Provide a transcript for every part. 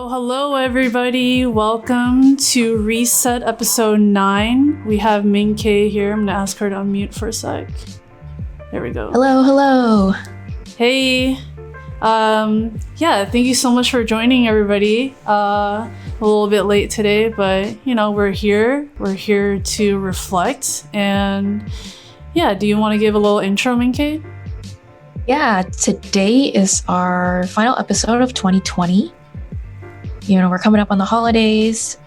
Hello everybody. Welcome to Reset episode 9. We have MIINKAY here. I'm gonna ask her to unmute for a sec. There we go. Hello. Hey. Yeah, thank you so much for joining everybody. A little bit late today, but you know, we're here. We're here to reflect. And yeah, do you want to give a little intro, MIINKAY? Yeah, today is our final episode of 2020. You know, we're coming up on the holidays,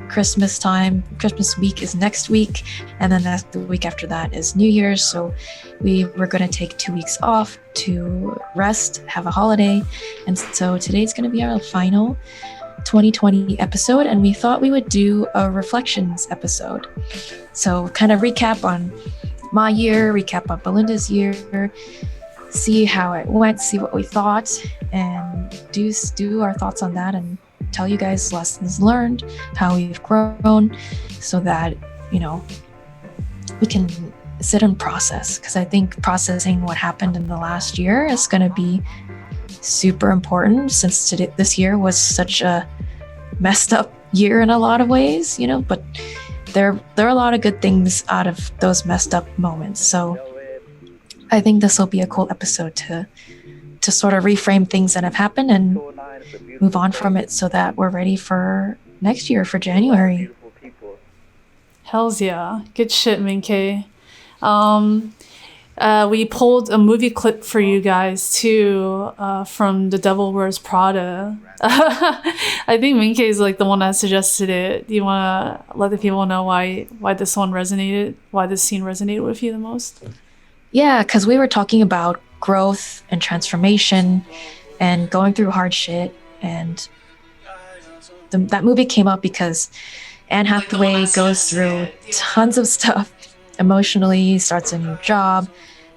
Christmas time. Christmas week is next week, and then the week after that is New Year's. So we're going to take 2 weeks off to rest, have a holiday. And so today's going to be our final 2020 episode, and we thought we would do a reflections episode. So kind of recap on my year, recap on Belinda's year, see how it went, see what we thought, and do our thoughts on that, and tell you guys lessons learned, how we've grown, so that, you know, we can sit and process. Because I think processing what happened in the last year is going to be super important, since this year was such a messed up year in a lot of ways, you know, but there are a lot of good things out of those messed up moments. So I think this will be a cool episode to sort of reframe things that have happened and move on from it, so that we're ready for next year, for January. Hells yeah. Good shit, MIINKAY. We pulled a movie clip for you guys too, from The Devil Wears Prada. I think MIINKAY is like the one that suggested it. Do you want to let the people know why this one resonated, why this scene resonated with you the most? Yeah, because we were talking about growth and transformation and going through hard shit, and that movie came up because Anne Hathaway goes through tons of stuff emotionally, starts a new job,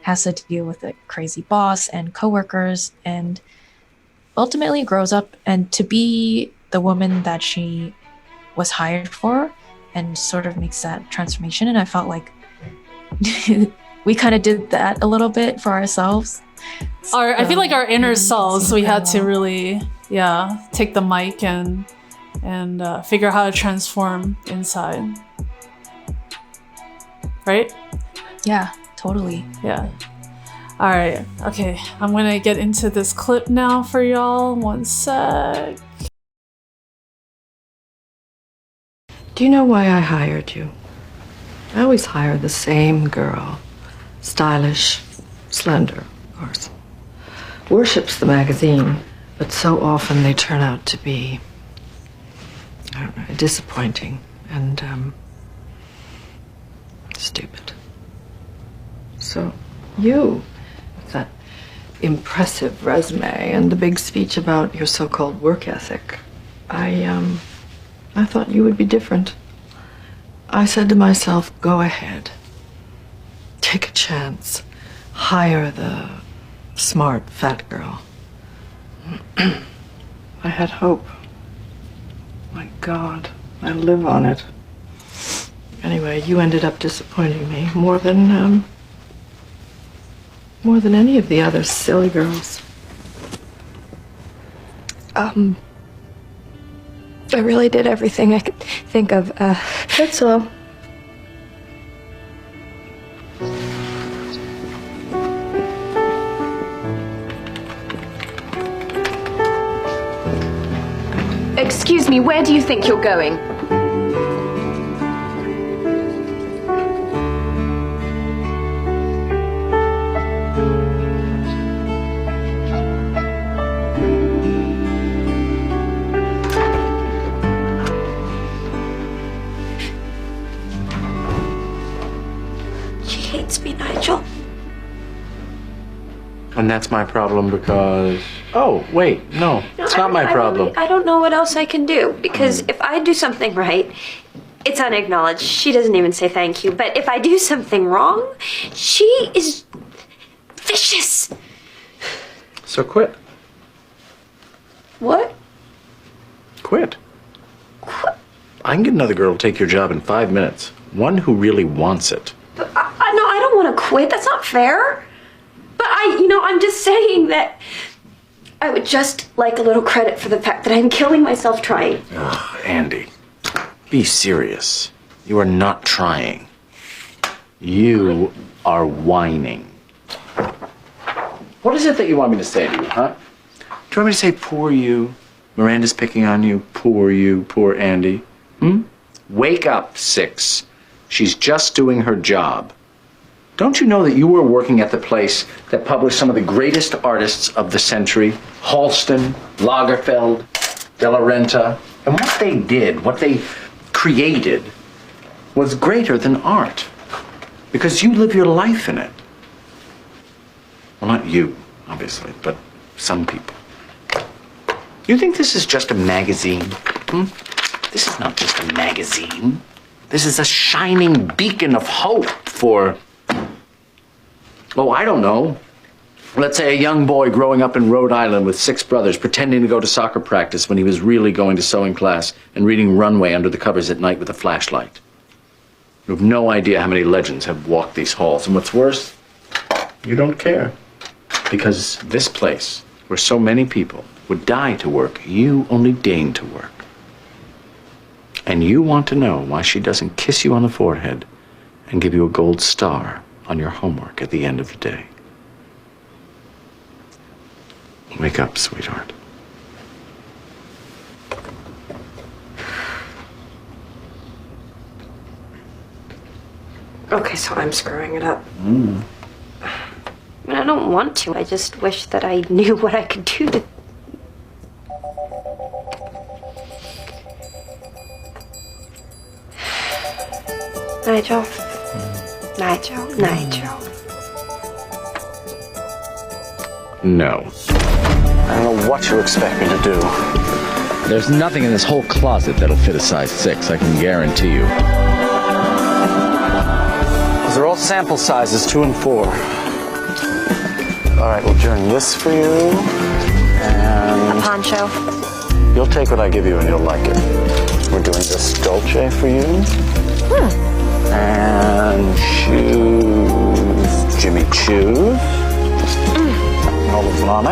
has to deal with a crazy boss and coworkers, and ultimately grows up and to be the woman that she was hired for, and sort of makes that transformation. And I felt like we kind of did that a little bit for ourselves. I feel like our inner selves, we had to really, take the mic and figure out how to transform inside. Right? Yeah, totally. Yeah. All right. Okay. I'm going to get into this clip now for y'all. One sec. Do you know why I hired you? I always hire the same girl. Stylish, slender, of course. Worships the magazine, but so often they turn out to be, I don't know, disappointing and stupid. So you, with that impressive resume and the big speech about your so-called work ethic, I thought you would be different. I said to myself, go ahead. Take a chance. Hire the smart fat girl. I had hope. My God, I live on it. Anyway, you ended up disappointing me more than any of the other silly girls. I really did everything I could think of. That's all. Excuse me, where do you think you're going? She hates me, Nigel. And that's my problem because... Oh, wait, no, it's not my problem. I don't know what else I can do, because if I do something right, it's unacknowledged. She doesn't even say thank you. But if I do something wrong, she is vicious. So quit. What? Quit. I can get another girl to take your job in 5 minutes. One who really wants it. But no, I don't want to quit. That's not fair. But I'm just saying that I would just like a little credit for the fact that I'm killing myself trying. Ugh, Andy, be serious. You are not trying. You are whining. What is it that you want me to say to you, huh? Do you want me to say, poor you? Miranda's picking on you. Poor you, poor Andy. Wake up, 6. She's just doing her job. Don't you know that you were working at the place that published some of the greatest artists of the century? Halston, Lagerfeld, De La Renta. And what they did, what they created, was greater than art. Because you live your life in it. Well, not you, obviously, but some people. You think this is just a magazine? This is not just a magazine. This is a shining beacon of hope for, oh, I don't know. Let's say a young boy growing up in Rhode Island with 6 brothers, pretending to go to soccer practice when he was really going to sewing class and reading Runway under the covers at night with a flashlight. You have no idea how many legends have walked these halls. And what's worse, you don't care. Because this place, where so many people would die to work, you only deign to work. And you want to know why she doesn't kiss you on the forehead and give you a gold star on your homework at the end of the day. Wake up, sweetheart. Okay, so I'm screwing it up. I mean, I don't want to. I just wish that I knew what I could do to... Nigel. Nigel. No. I don't know what you expect me to do. There's nothing in this whole closet that'll fit a size 6, I can guarantee you. Those are all sample sizes, 2 and 4. All right, we'll turn this for you. And A poncho. you'll take what I give you and you'll like it. We're doing this Dolce for you. And shoes, Jimmy Choo. Olive. Wow.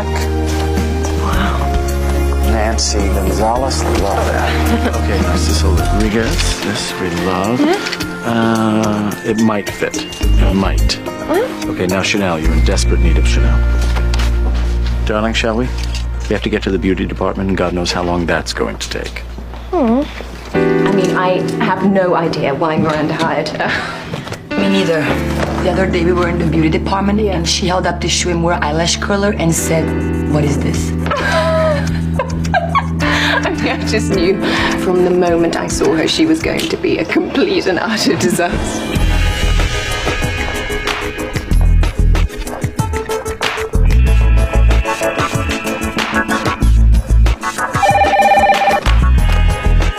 Nancy Gonzalez, love that. Okay, Narciso Rodriguez, this we love. It might fit. It might. Okay, now Chanel, you're in desperate need of Chanel. Darling, shall we? We have to get to the beauty department, and God knows how long that's going to take. I mean, I have no idea why Miranda hired her. Me neither. The other day we were in the beauty department and she held up the swimwear eyelash curler and said, "What is this?" I mean, I just knew from the moment I saw her she was going to be a complete and utter disaster.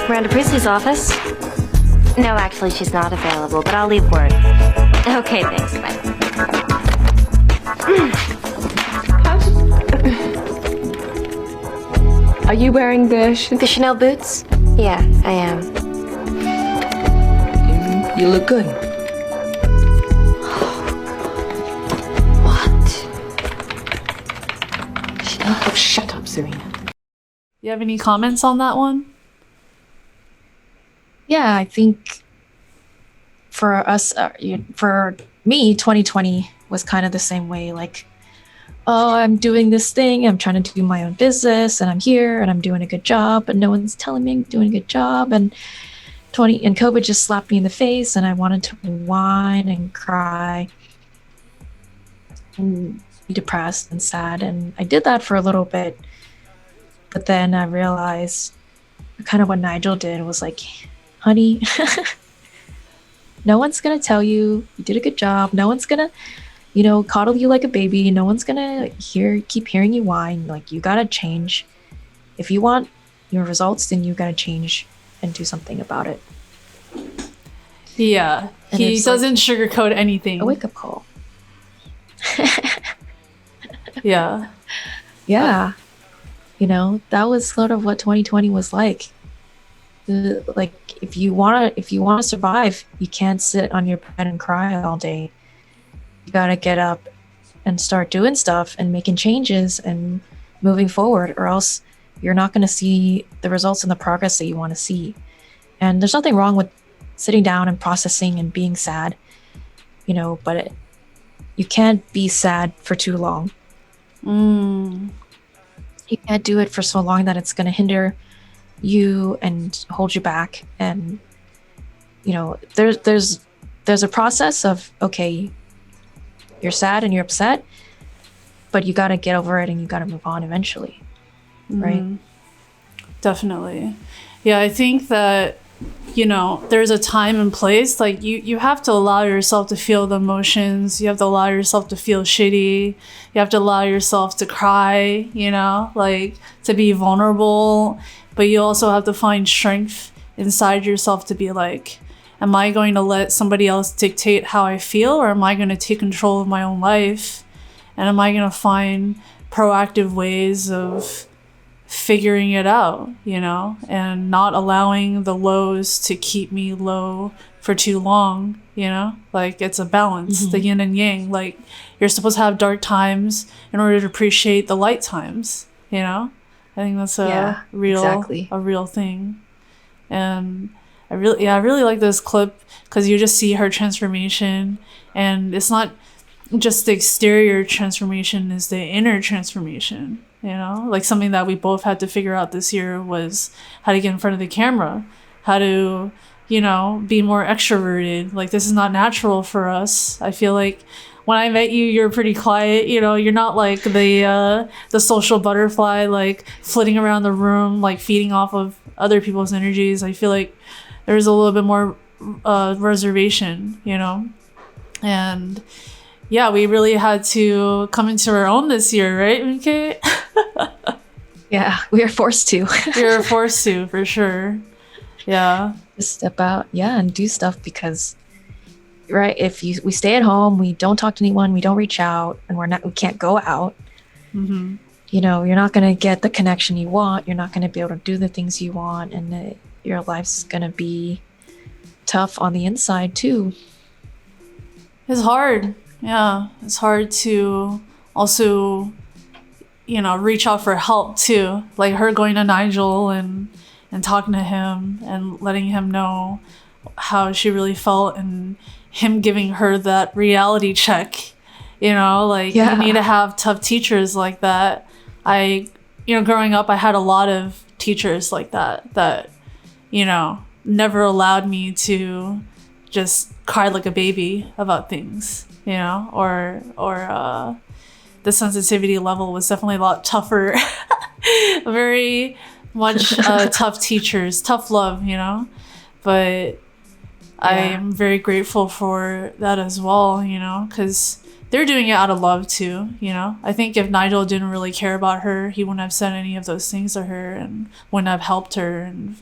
Miranda Priestley's office? No, actually, she's not available, but I'll leave word. Okay, thanks. Bye. Are you wearing the Chanel boots? Yeah, I am. You look good. What? Shut up, Serena. You have any comments on that one? Yeah, I think for us, for me, 2020 was kind of the same way. Like, oh, I'm doing this thing, I'm trying to do my own business, and I'm here, and I'm doing a good job, but no one's telling me I'm doing a good job. And COVID just slapped me in the face, and I wanted to whine and cry and be depressed and sad. And I did that for a little bit, but then I realized kind of what Nigel did was like, honey, no one's gonna tell you you did a good job. No one's gonna, coddle you like a baby. No one's gonna keep hearing you whine. Like, you gotta change. If you want your results, then you gotta change and do something about it. Yeah, And he it's doesn't sugarcoat anything. A wake-up call. Yeah. Yeah. That was sort of what 2020 was like. Like, if you wanna survive, you can't sit on your bed and cry all day. You gotta get up and start doing stuff and making changes and moving forward, or else you're not going to see the results and the progress that you want to see. And there's nothing wrong with sitting down and processing and being sad, you know, but you can't be sad for too long. You can't do it for so long that it's going to hinder you and hold you back. And you know, there's a process of, okay, you're sad and you're upset, but you got to get over it and you got to move on eventually. Right? Definitely. Yeah, I think that, you know, there's a time and place. Like you have to allow yourself to feel the emotions. You have to allow yourself to feel shitty. You have to allow yourself to cry, you know, like to be vulnerable. But you also have to find strength inside yourself to be like, am I going to let somebody else dictate how I feel, or am I going to take control of my own life? And am I going to find proactive ways of figuring it out, you know, and not allowing the lows to keep me low for too long, you know? Like, it's a balance, the yin and yang. Like, you're supposed to have dark times in order to appreciate the light times, you know? I think that's a real thing. And I really like this clip because you just see her transformation, and it's not just the exterior transformation, is the inner transformation, you know? Like, something that we both had to figure out this year was how to get in front of the camera, how to, you know, be more extroverted. Like, this is not natural for us. I feel like when I met you, you're pretty quiet, you know, you're not like the social butterfly, like flitting around the room, like feeding off of other people's energies. I feel like there's a little bit more reservation, you know? And yeah, we really had to come into our own this year, right, MIINKAY? Yeah, we are forced to. We were forced to, for sure. Yeah. Just step out, and do stuff, because, right, if we stay at home, we don't talk to anyone, we don't reach out, and we can't go out, you know, you're not going to get the connection you want, you're not going to be able to do the things you want, and your life's going to be tough on the inside too. It's hard. Yeah, it's hard to also, you know, reach out for help too. Like her going to Nigel and talking to him and letting him know how she really felt, and him giving her that reality check. You know, like you need to have tough teachers like that. Growing up, I had a lot of teachers like that, you know, never allowed me to just cry like a baby about things, you know, or the sensitivity level was definitely a lot tougher. Very much tough teachers, tough love, you know. But I am very grateful for that as well, you know, because they're doing it out of love too, you know. I think if Nigel didn't really care about her, he wouldn't have said any of those things to her and wouldn't have helped her and,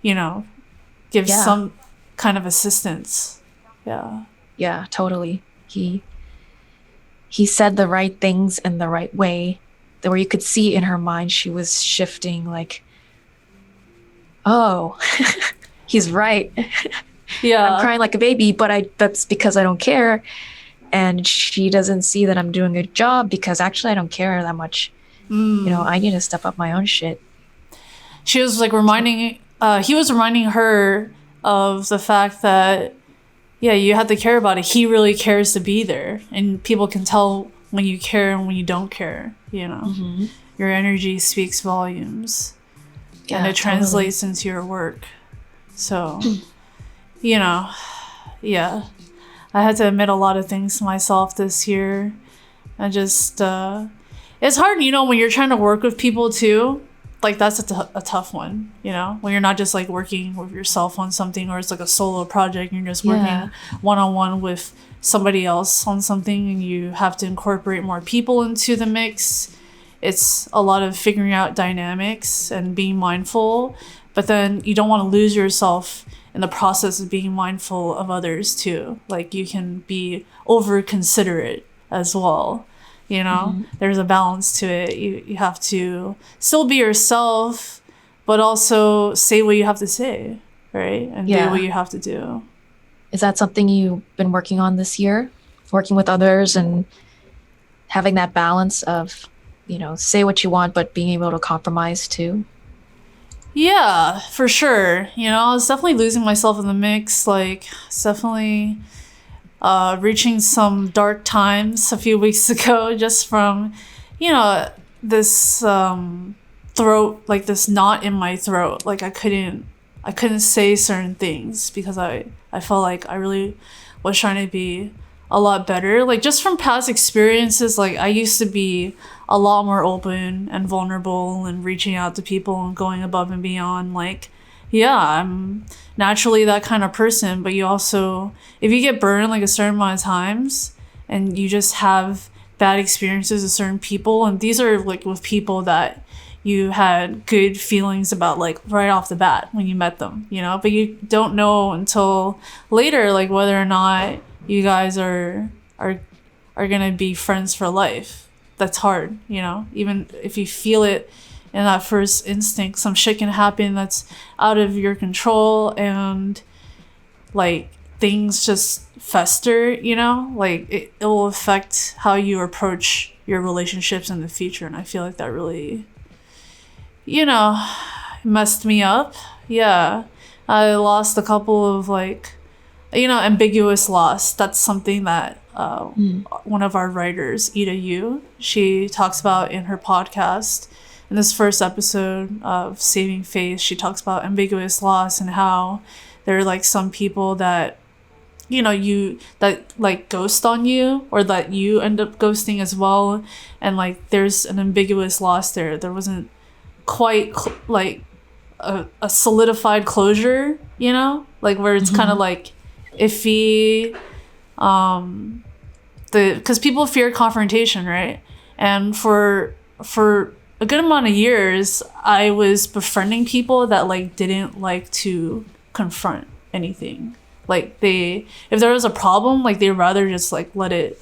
you know, give some kind of assistance. Yeah, totally. He said the right things in the right way, where you could see in her mind she was shifting, like, oh, he's right. I'm crying like a baby, but that's because I don't care. And she doesn't see that I'm doing a job because actually I don't care that much. You know, I need to step up my own shit. She was like he was reminding her of the fact that, you have to care about it. He really cares to be there. And people can tell when you care and when you don't care, you know. Your energy speaks volumes. And it translates into your work. So, you know, I had to admit a lot of things to myself this year. I just, it's hard, you know, when you're trying to work with people too. Like, that's a tough one, you know, when you're not just like working with yourself on something, or it's like a solo project and you're just working one-on-one with somebody else on something, and you have to incorporate more people into the mix. It's a lot of figuring out dynamics and being mindful, but then you don't want to lose yourself in the process of being mindful of others too. Like, you can be over considerate as well. You know, there's a balance to it. You have to still be yourself, but also say what you have to say, right? And do what you have to do. Is that something you've been working on this year? Working with others and having that balance of say what you want, but being able to compromise too. Yeah, for sure. I was definitely losing myself in the mix. Like, it's definitely reaching some dark times a few weeks ago, just from, this throat, like this knot in my throat. Like I couldn't say certain things because I felt like I really was trying to be a lot better. Like just from past experiences, like I used to be a lot more open and vulnerable and reaching out to people and going above and beyond. Like, yeah, I'm naturally that kind of person, but you also, if you get burned like a certain amount of times and you just have bad experiences with certain people, and these are like with people that you had good feelings about like right off the bat when you met them, but you don't know until later like whether or not you guys are gonna be friends for life. That's hard, even if you feel it in that first instinct, some shit can happen that's out of your control, and like things just fester, like it will affect how you approach your relationships in the future. And I feel like that really messed me up. Yeah, I lost a couple of like ambiguous loss. That's something that one of our writers, Ida Yu, she talks about in her podcast. In this first episode of Saving Face, she talks about ambiguous loss and how there are like some people that that like ghost on you, or that you end up ghosting as well, and like there's an ambiguous loss there. There wasn't quite like a solidified closure, like where it's kind of like iffy, because people fear confrontation, right? And for a good amount of years I was befriending people that like didn't like to confront anything. Like if there was a problem, like they'd rather just like let it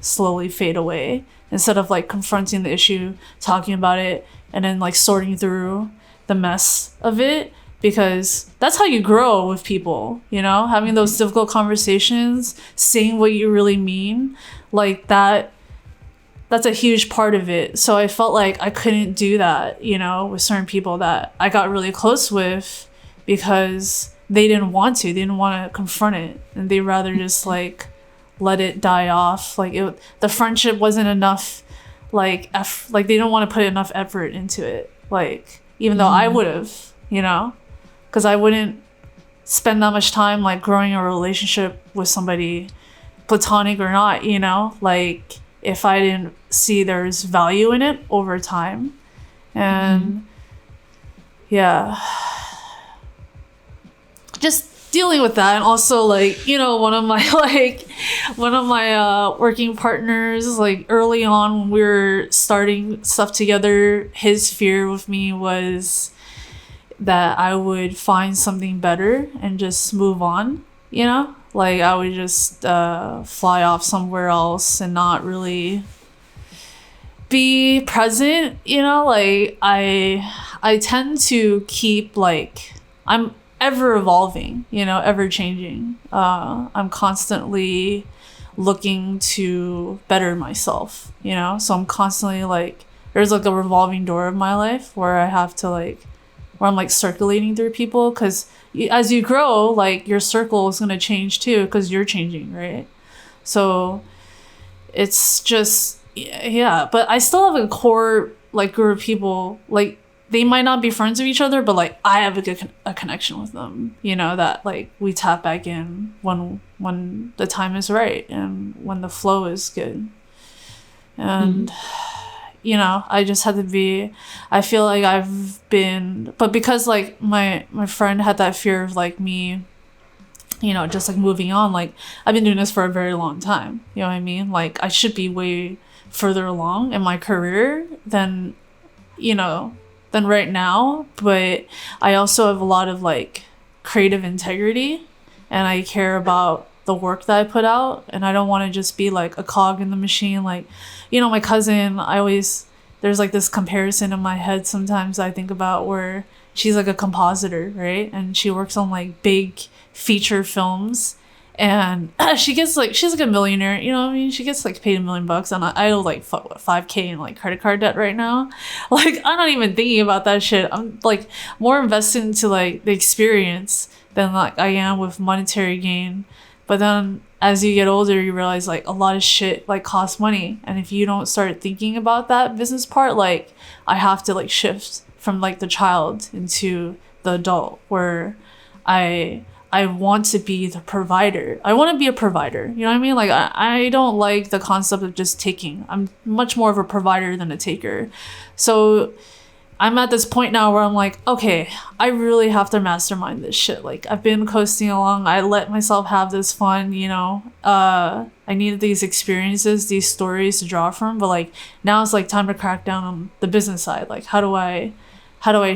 slowly fade away instead of like confronting the issue, talking about it, and then like sorting through the mess of it. Because that's how you grow with people, having those difficult conversations, saying what you really mean, like that's a huge part of it. So I felt like I couldn't do that, with certain people that I got really close with, because they didn't want to confront it, and they'd rather just like let it die off. Like the friendship wasn't enough, like they didn't want to put enough effort into it, like even though I would have, because I wouldn't spend that much time like growing a relationship with somebody, platonic or not, like if I didn't see there's value in it over time. And yeah, just dealing with that. And also like one of my working partners, like early on when we were starting stuff together, his fear with me was that I would find something better and just move on, like I would just fly off somewhere else and not really be present, like I tend to keep like, I'm ever evolving, ever changing. I'm constantly looking to better myself, so I'm constantly like, there's like a revolving door of my life where I have to like, where I'm like circulating through people, because as you grow, like your circle is going to change too, because you're changing, right? So it's just, yeah, but I still have a core like group of people, like they might not be friends with each other, but like I have a connection with them, that like we tap back in when the time is right and when the flow is good. And I just had to be, I feel like I've been, but because like my friend had that fear of like me, just like moving on, like I've been doing this for a very long time, you know what I mean? Like I should be way further along in my career than right now, but I also have a lot of like creative integrity, and I care about the work that I put out, and I don't want to just be like a cog in the machine. Like, my cousin, there's like this comparison in my head sometimes I think about, where she's like a compositor, right? And she works on like big feature films, And she gets like, she's like a millionaire, you know what I mean? She gets like paid $1 million, and I owe like 5K in like credit card debt right now. Like, I'm not even thinking about that shit. I'm like more invested into like the experience than like I am with monetary gain. But then as you get older, you realize like a lot of shit like costs money. And if you don't start thinking about that business part, like I have to like shift from like the child into the adult where I want to be the provider. I want to be a provider. You know what I mean? Like, I don't like the concept of just taking. I'm much more of a provider than a taker. So I'm at this point now where I'm like, okay, I really have to mastermind this shit. Like, I've been coasting along. I let myself have this fun, you know. I needed these experiences, these stories to draw from. But, like, now it's, like, time to crack down on the business side. Like, how do I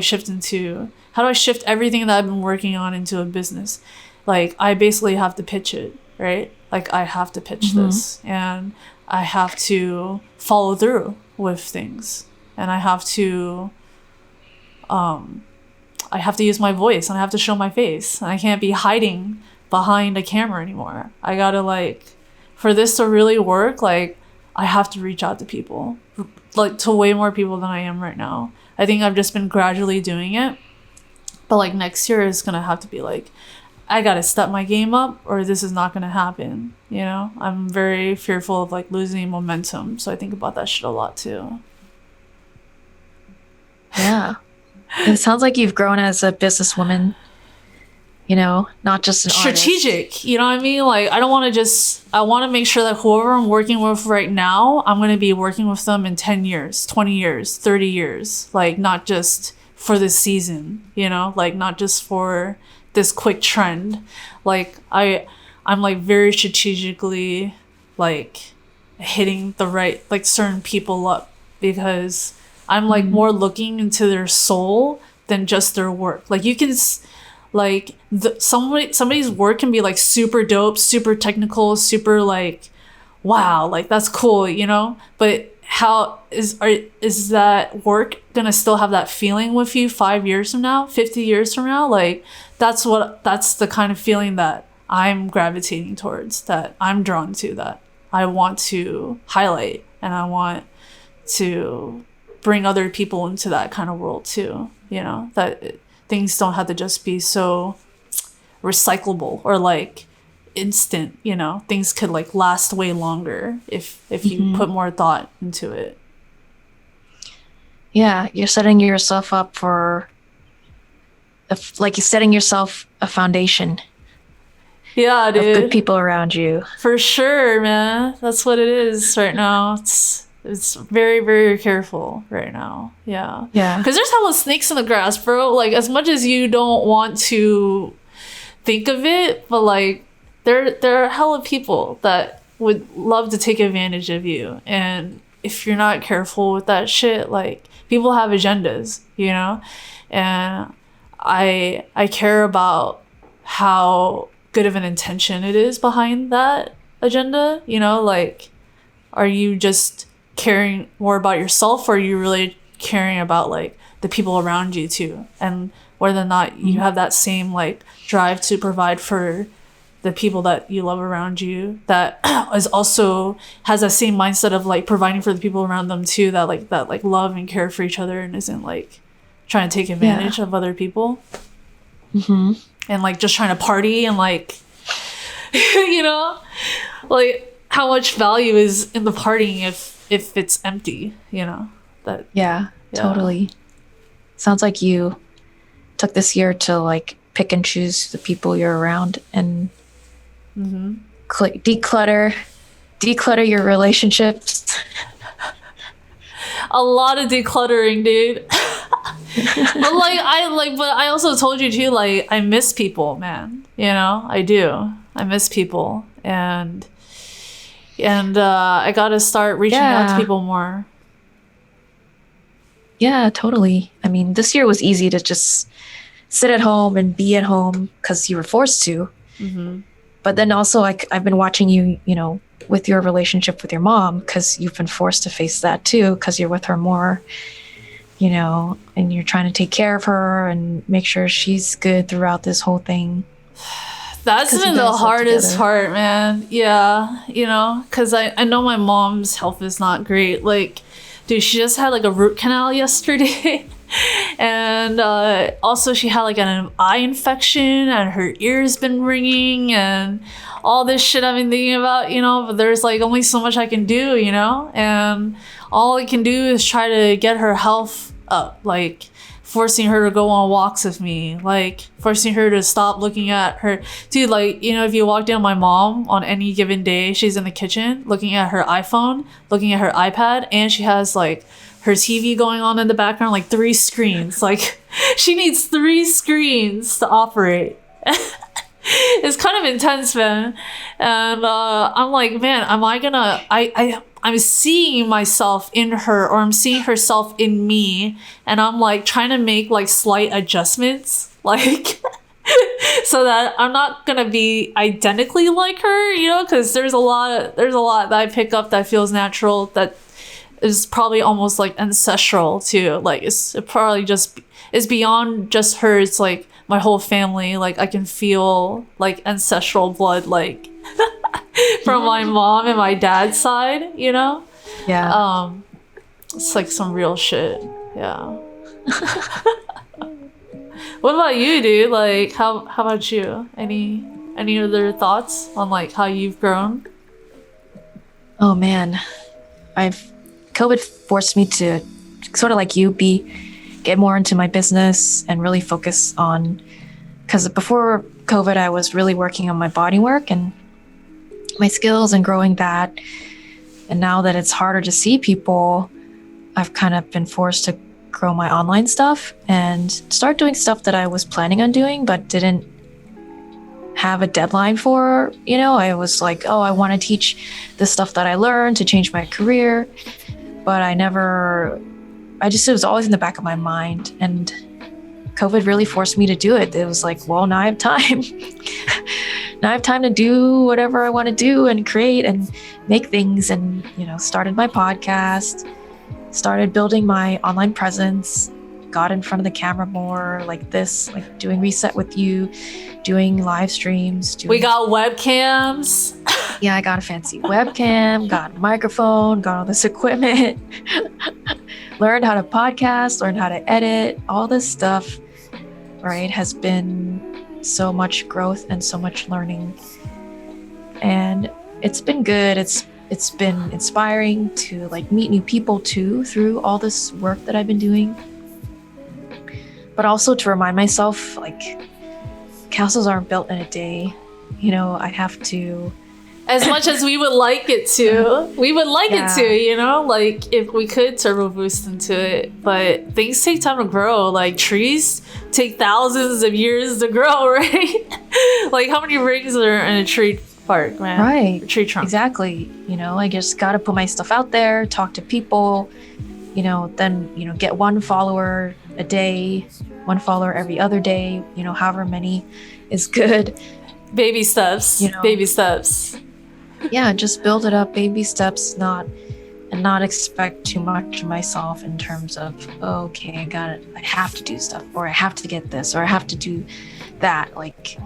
shift everything that I've been working on into a business? Like, I basically have to pitch it, right? Like, I have to pitch this, and I have to follow through with things, and I have to use my voice, and I have to show my face, and I can't be hiding behind a camera anymore. I gotta, like, for this to really work, like, I have to reach out to people, like, to way more people than I am right now. I think I've just been gradually doing it. But, like, next year is going to have to be, like, I got to step my game up or this is not going to happen, you know? I'm very fearful of, like, losing momentum. So I think about that shit a lot, too. Yeah. It sounds like you've grown as a businesswoman, you know, not just an strategic artist. You know what I mean? Like, I don't want to just, I want to make sure that whoever I'm working with right now, I'm going to be working with them in 10 years, 20 years, 30 years. Like, not just for this season, you know, like not just for this quick trend. Like, I'm like very strategically like hitting the right, like, certain people up, because I'm like more looking into their soul than just their work. Like, you can like somebody's work can be like super dope, super technical, super like, wow, like that's cool, you know? But how is that work gonna still have that feeling with you 5 years from now, 50 years from now? Like, that's the kind of feeling that I'm gravitating towards, that I'm drawn to, that I want to highlight, and I want to bring other people into that kind of world too, you know? That things don't have to just be so recyclable or like instant, you know? Things could like last way longer if you put more thought into it. Yeah, you're setting yourself up for like you're setting yourself a foundation. Yeah, dude. Of good people around you. For sure, man. That's what it is right now. It's very, very careful right now. Yeah. Yeah. Because there's hella snakes in the grass, bro. Like, as much as you don't want to think of it, but like there are hella people that would love to take advantage of you. And if you're not careful with that shit, like, people have agendas, you know? And I care about how good of an intention it is behind that agenda, you know? Like, are you just caring more about yourself, or are you really caring about like the people around you too, and whether or not you have that same like drive to provide for the people that you love around you, that is also has that same mindset of like providing for the people around them too, that like love and care for each other and isn't like trying to take advantage of other people, and like just trying to party and like you know, like how much value is in the partying if it's empty, you know? That yeah, totally. Sounds like you took this year to like pick and choose the people you're around and declutter your relationships. A lot of decluttering, dude. But I also told you too, like, I miss people, man. You know, I do. I miss people, and I gotta start reaching out to people more. Yeah, totally. I mean, this year was easy to just sit at home and be at home because you were forced to. But then also, like, I've been watching you, you know, with your relationship with your mom, because you've been forced to face that too, because you're with her more, you know, and you're trying to take care of her and make sure she's good throughout this whole thing. That's 'Cause you been the guys live hardest together. part, man. Yeah, you know, because I know my mom's health is not great. Like, dude, she just had like a root canal yesterday. And also she had like an eye infection and her ear's been ringing and all this shit I've been thinking about, you know, but there's like only so much I can do, you know, and all I can do is try to get her health up, like forcing her to go on walks with me, like forcing her to stop looking at her. Dude, like, you know, if you walk down my mom on any given day, she's in the kitchen looking at her iPhone, looking at her iPad, and she has like her TV going on in the background, like 3 screens. Like, she needs 3 screens to operate. It's kind of intense, man. And I'm like, man, am I gonna... I'm seeing myself in her, or I'm seeing herself in me, and I'm like trying to make like slight adjustments, like so that I'm not gonna be identically like her, you know, because there's a lot that I pick up that feels natural, that is probably almost like ancestral too. Like it's probably just, it's beyond just her. It's like my whole family. Like I can feel like ancestral blood, like from my mom and my dad's side, you know? Yeah. It's like some real shit. Yeah. What about you, dude? Like how about you? Any other thoughts on like how you've grown? Oh man, COVID forced me to sort of like you get more into my business and really focus on, because before COVID I was really working on my body work and my skills and growing that, and now that it's harder to see people, I've kind of been forced to grow my online stuff and start doing stuff that I was planning on doing but didn't have a deadline for. You know, I was like, oh, I want to teach the stuff that I learned to change my career, but it was always in the back of my mind, and COVID really forced me to do it. It was like, well, now I have time. Now I have time to do whatever I want to do and create and make things, and, you know, started my podcast, started building my online presence, got in front of the camera more, like this, like doing Reset with you, doing live streams. We got webcams. Yeah, I got a fancy webcam, got a microphone, got all this equipment, learned how to podcast, learned how to edit, all this stuff, right, has been so much growth and so much learning. And it's been good. It's been inspiring to like meet new people too through all this work that I've been doing. But also to remind myself, like, castles aren't built in a day. You know, I have to... As much as we would like it to. We would like it to, you know? Like, if we could turbo boost into it. But things take time to grow. Like, trees take thousands of years to grow, right? Like, how many rings are in a tree bark, man? Right. A tree trunk. Exactly. You know, I just gotta put my stuff out there, talk to people, you know, then, you know, get 1 follower a day, 1 follower every other day, you know, however many is good. Baby steps. You know? Baby steps. Yeah, just build it up, baby steps, not expect too much of myself in terms of, oh, okay, I have to do stuff, or I have to get this, or I have to do that. Like,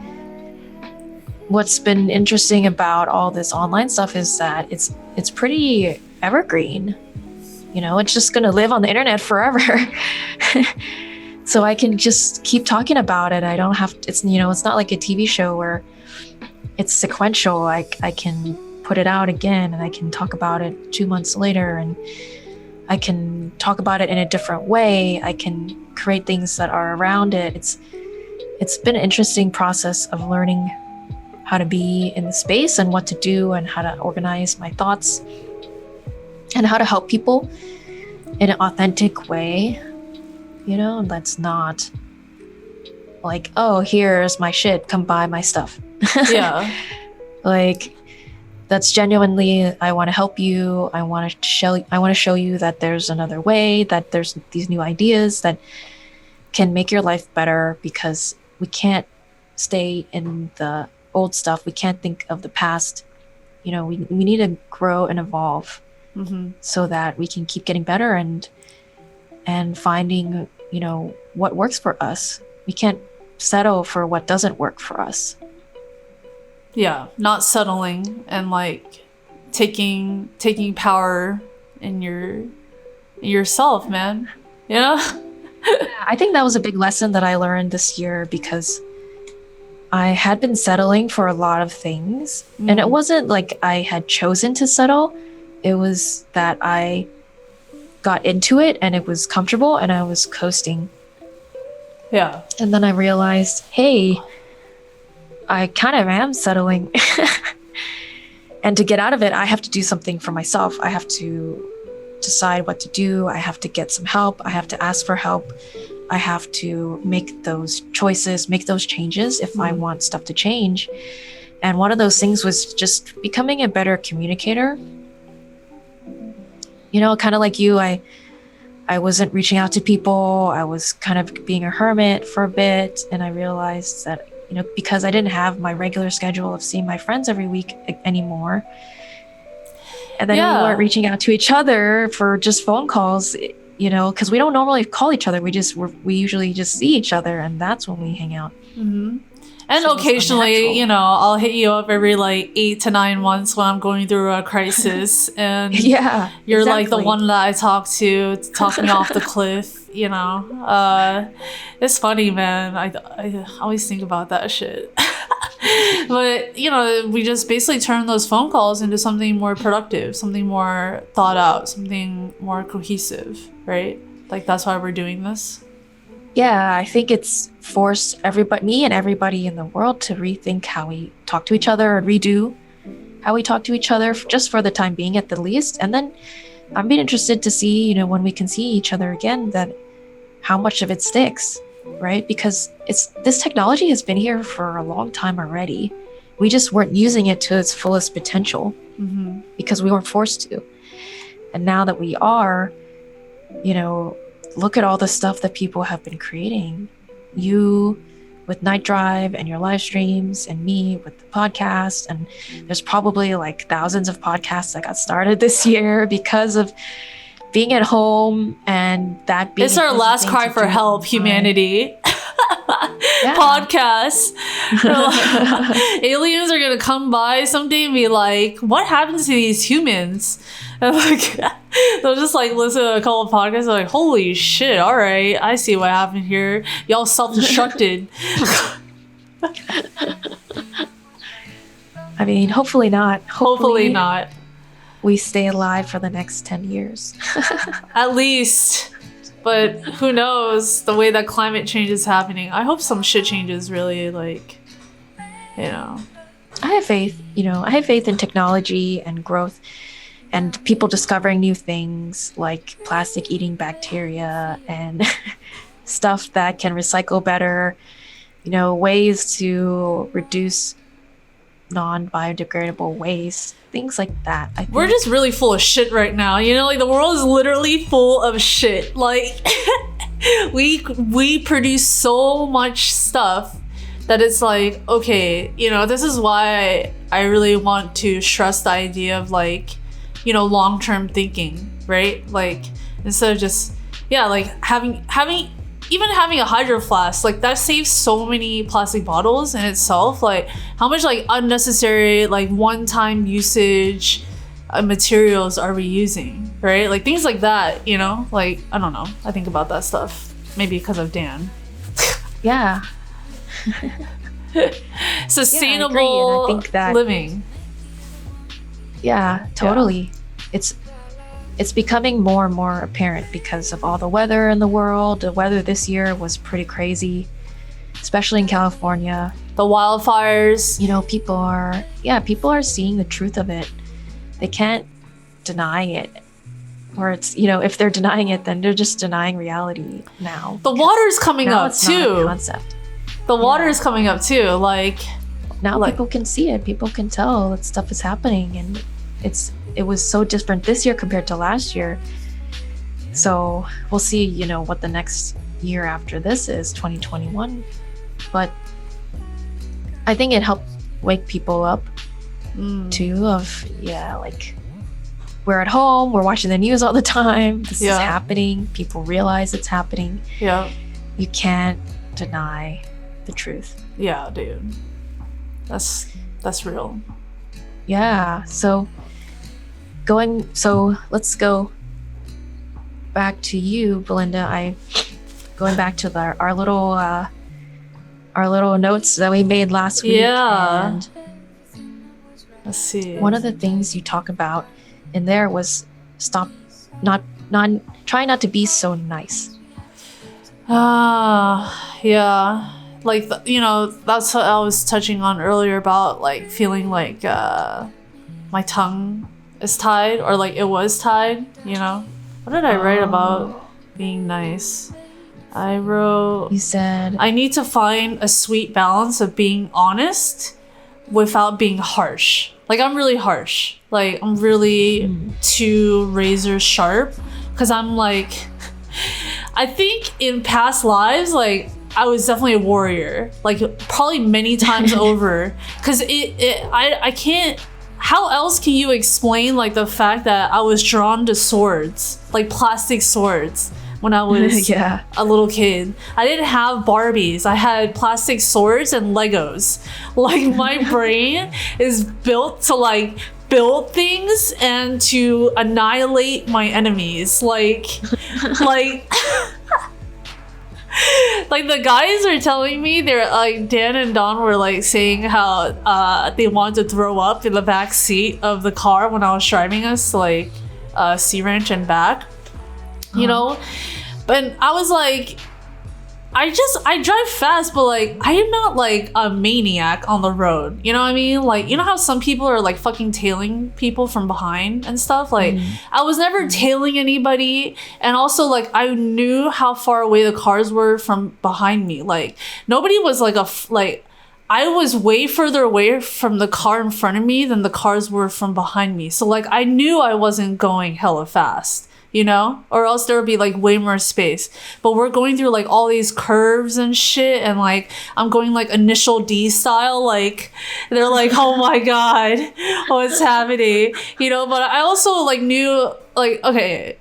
what's been interesting about all this online stuff is that it's pretty evergreen. You know, it's just gonna live on the internet forever. So I can just keep talking about it. I don't have to, it's, you know, it's not like a TV show where it's sequential. I can put it out again and I can talk about it 2 months later, and I can talk about it in a different way. I can create things that are around it. It's been an interesting process of learning how to be in the space and what to do and how to organize my thoughts and how to help people in an authentic way, you know, that's not like, oh, here's my shit, come buy my stuff. Yeah. Like, that's genuinely, I want to help you. I want to show you that there's another way, that there's these new ideas that can make your life better, because we can't stay in the old stuff. We can't think of the past. You know, we need to grow and evolve, so that we can keep getting better and finding, you know, what works for us. We can't settle for what doesn't work for us. Yeah, not settling and like taking power in yourself, man. You know? I think that was a big lesson that I learned this year because I had been settling for a lot of things. And it wasn't like I had chosen to settle. It was that I got into it and it was comfortable and I was coasting. Yeah. And then I realized, hey, I kind of am settling. And to get out of it, I have to do something for myself. I have to decide what to do. I have to get some help. I have to ask for help. I have to make those choices, make those changes if I want stuff to change. And one of those things was just becoming a better communicator. You know, kind of like you, I wasn't reaching out to people. I was kind of being a hermit for a bit. And I realized that, you know, because I didn't have my regular schedule of seeing my friends every week anymore. And then we weren't reaching out to each other for just phone calls, you know, because we don't normally call each other. We usually just see each other, and that's when we hang out. And so occasionally, you know, I'll hit you up every like 8 to 9 months when I'm going through a crisis, and you're like the one that I talk to me off the cliff. You know, it's funny, man. I always think about that shit. But you know, we just basically turn those phone calls into something more productive, something more thought out, something more cohesive, right? Like that's why we're doing this. Yeah, I think it's forced me and everybody in the world to rethink how we talk to each other and redo how we talk to each other just for the time being at the least. And then I'm being interested to see, you know, when we can see each other again, that how much of it sticks, right? Because this technology has been here for a long time already. We just weren't using it to its fullest potential because we weren't forced to. And now that we are, you know, look at all the stuff that people have been creating. You with Night Drive and your live streams, and me with the podcast. And there's probably like thousands of podcasts that got started this year because of being at home and that being. It's our last cry for help, humanity. Podcasts. Aliens are gonna come by someday and be like, what happened to these humans? And like they'll just like listen to a couple of podcasts and like, holy shit, all right, I see what happened here. Y'all self-destructed. I mean, hopefully not. Hopefully not. We stay alive for the next 10 years. At least. But who knows, the way that climate change is happening. I hope some shit changes really, like, you know. I have faith, you know, I have faith in technology and growth and people discovering new things like plastic eating bacteria and stuff that can recycle better, you know, ways to reduce non-biodegradable waste, things like that. I think. We're just really full of shit right now, you know, like the world is literally full of shit. Like we produce so much stuff that it's like, okay, you know, this is why I really want to stress the idea of like, you know, long-term thinking, right? Like instead of just like having a hydro flask, like that saves so many plastic bottles in itself. Like how much like unnecessary like one-time usage materials are we using, right? Like things like that, you know. Like I don't know, I think about that stuff maybe because of Dan. Yeah. Sustainable I think that living. Yeah, totally. It's becoming more and more apparent because of all the weather in the world. The weather this year was pretty crazy, especially in California. The wildfires. You know, people are seeing the truth of it. They can't deny it. Or it's, you know, if they're denying it, then they're just denying reality now. The water's coming up it's too. Not a concept. The water is coming up too. Like now people can see it. People can tell that stuff is happening, and it was so different this year compared to last year. So we'll see, you know, what the next year after this is, 2021. But I think it helped wake people up too of, like we're at home, we're watching the news all the time. This is happening. People realize it's happening. Yeah. You can't deny the truth. Yeah, dude. That's real. Yeah. So let's go back to you, Belinda. Going back to our little notes that we made last week. Yeah. And let's see. One of the things you talk about in there was try not to be so nice. Yeah. Like, that's what I was touching on earlier about, like, feeling like my tongue is tied, or like it was tied, What did I write about being nice? I wrote... You said... I need to find a sweet balance of being honest without being harsh. Like, I'm really harsh. Like, I'm really too razor sharp. Because I'm like... I think in past lives, like, I was definitely a warrior. Like, probably many times over. Because I can't... How else can you explain, like, the fact that I was drawn to swords? Like, plastic swords. When I was a little kid. I didn't have Barbies. I had plastic swords and Legos. Like, my brain is built to, like, build things and to annihilate my enemies. Like the guys are telling me, they're like, Dan and Don were like saying how they wanted to throw up in the back seat of the car when I was driving us to like Sea Ranch and back. But I was like, I drive fast, but like, I am not like a maniac on the road. You know what I mean? Like, you know how some people are like fucking tailing people from behind and stuff? Like, I was never tailing anybody. And also, like, I knew how far away the cars were from behind me. Like, nobody was like I was way further away from the car in front of me than the cars were from behind me. So like, I knew I wasn't going hella fast. Or else there would be like way more space. But we're going through like all these curves and shit, and like I'm going like initial D style, like they're like, oh my god, what's happening? But I also like knew, like, okay,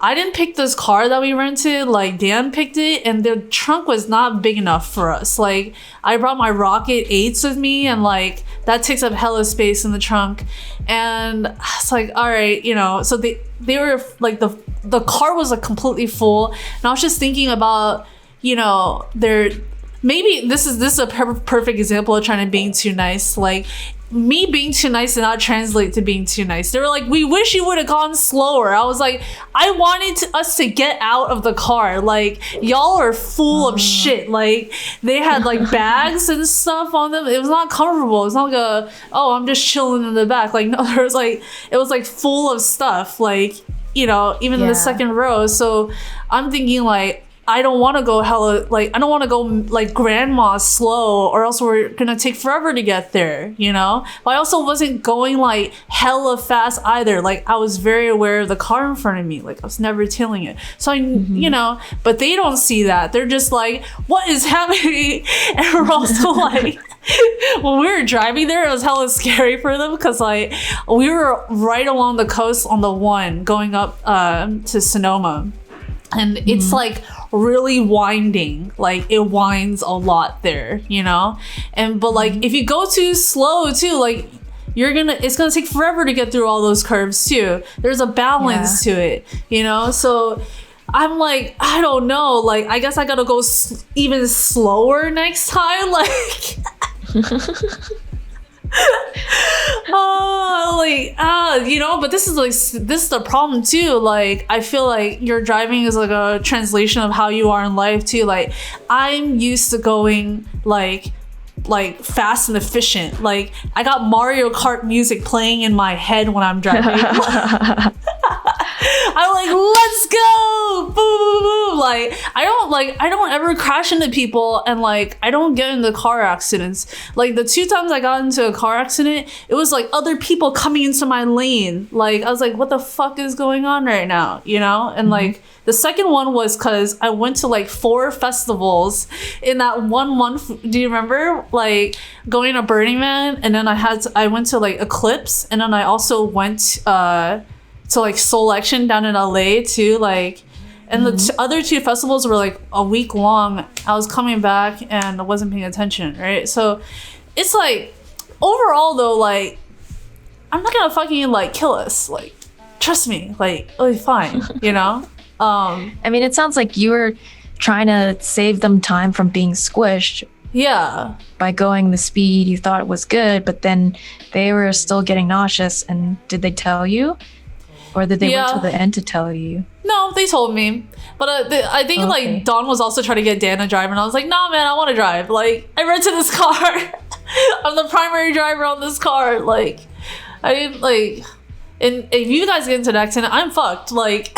I didn't pick this car that we rented, like Dan picked it, and the trunk was not big enough for us. Like, I brought my Rocket 8s with me, and like that takes up hella space in the trunk. And it's like, all right, so they were like, the car was like completely full, and I was just thinking about, maybe this is a perfect example of trying to being too nice. Like, me being too nice did not translate to being too nice. They were like, we wish you would have gone slower. I was like, I wanted us to get out of the car. Like, y'all are full of shit. Like, they had like bags and stuff on them. It was not comfortable. It was not like I'm just chilling in the back. Like, no, there was like, it was like full of stuff. Like, even in the second row. So I'm thinking like, I don't want to go hella, like, I don't want to go like grandma slow, or else we're gonna take forever to get there, But I also wasn't going like hella fast either. Like, I was very aware of the car in front of me. Like, I was never tailing it. So but they don't see that. They're just like, what is happening? And we're also like, when we were driving there, it was hella scary for them, because like we were right along the coast on the one going up to Sonoma. And it's like really winding. Like, it winds a lot there, but like if you go too slow too, like it's gonna take forever to get through all those curves too. There's a balance to it, so I'm like, I don't know, like, I guess I gotta go even slower next time, like but this is the problem too. Like, I feel like your driving is like a translation of how you are in life too. Like, I'm used to going like fast and efficient. Like, I got Mario Kart music playing in my head when I'm driving. I'm like, let's go, boom, boom, boom. Like, I don't ever crash into people, and like, I don't get into car accidents. Like, the 2 times I got into a car accident, it was like other people coming into my lane. Like, I was like, what the fuck is going on right now, And like, the second one was because I went to like 4 festivals in that 1 month. Do you remember, like, going to Burning Man, and then I went to like Eclipse, and then I also went to like Soul Action down in LA too, like, and the other 2 festivals were like a week long. I was coming back and I wasn't paying attention, right? So it's like, overall though, like, I'm not gonna fucking like kill us. Like, trust me, like, it'll be fine, you know? I mean, it sounds like you were trying to save them time from being squished Yeah. by going the speed you thought was good, but then they were still getting nauseous. And did they tell you? Or did they wait till the end to tell you? No, they told me. But I think like Dawn was also trying to get Dan to drive, and I was like, nah, man, I want to drive. Like, I rented this car. I'm the primary driver on this car. Like, I didn't like. And if you guys get into an accident, I'm fucked. Like,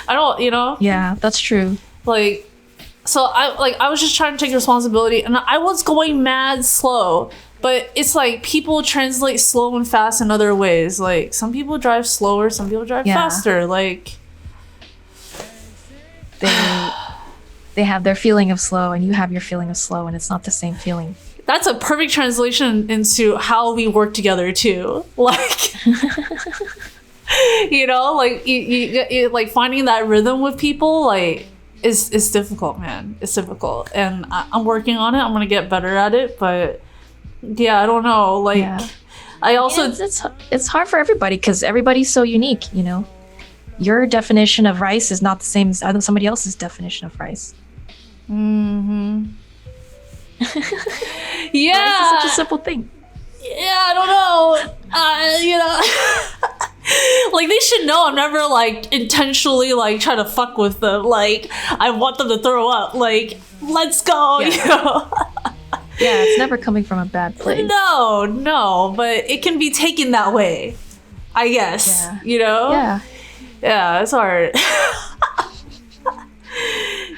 I don't, you know. Yeah, that's true. Like, so I was just trying to take responsibility, and I was going mad slow. But it's like people translate slow and fast in other ways. Like, some people drive slower, some people drive faster. Like, they have their feeling of slow, and you have your feeling of slow, and it's not the same feeling. That's a perfect translation into how we work together too. Like, you know, like you like finding that rhythm with people, like, is difficult, man. It's difficult, and I'm working on it. I'm gonna get better at it, but. Yeah, I don't know. Like, I also it's hard for everybody because everybody's so unique. You know, your definition of rice is not the same as somebody else's definition of rice. Yeah, rice is such a simple thing. Yeah, I don't know. You know, like, they should know I'm never like intentionally like trying to fuck with them. Like, I want them to throw up. Like, let's go. You know. Yeah, it's never coming from a bad place. No, but it can be taken that way, I guess. Yeah. You know? Yeah, it's hard.